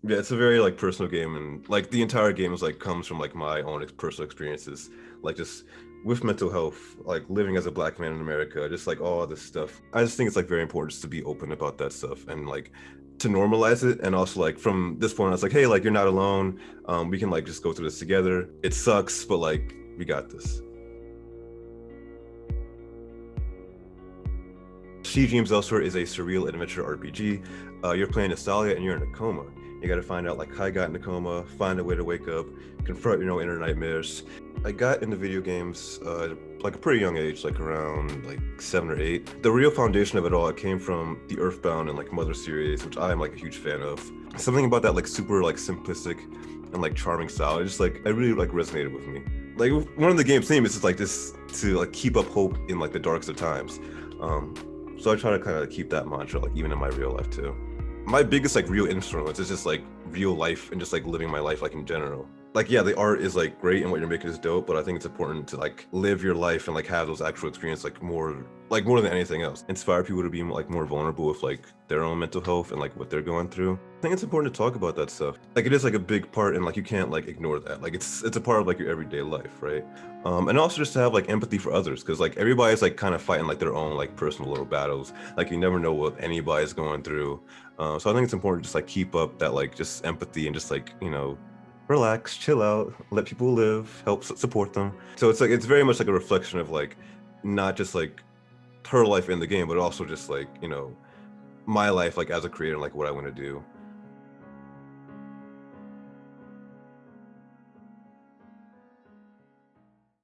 Yeah, it's a very like personal game, and like the entire game is like comes from like my own personal experiences, like just with mental health, like living as a black man in America, just like all this stuff. I just think it's like very important just to be open about that stuff and like to normalize it, and also like from this point, on, it's like, hey, like you're not alone. We can like just go through this together. It sucks, but like we got this. She Dreams Elsewhere is a surreal adventure RPG. You're playing Astalia and you're in a coma. You got to find out like how I got in a coma, find a way to wake up, confront your inner nightmares. I got into video games like a pretty young age, like around like 7 or 8. The real foundation of it all, it came from the Earthbound and like Mother series, which I am like a huge fan of. Something about that like super like simplistic and like charming style, it just like it really like resonated with me. Like one of the game's theme is just like this to like keep up hope in like the darkest of times. Um, so I try to kind of keep that mantra, like even in my real life too. My biggest like real influence is just like real life and just like living my life like in general. Like yeah, the art is like great and what you're making is dope, but I think it's important to like live your life and like have those actual experiences like more than anything else. Inspire people to be like more vulnerable with like their own mental health and like what they're going through. I think it's important to talk about that stuff. Like it is like a big part and like you can't like ignore that. Like it's a part of like your everyday life, right? And also just to have like empathy for others, because like everybody's like kind of fighting like their own like personal little battles. Like you never know what anybody's going through. So I think it's important to just like keep up that like just empathy and just like, relax, chill out, let people live, help support them. So it's like it's very much like a reflection of like not just like her life in the game, but also just like, my life like as a creator, like what I want to do.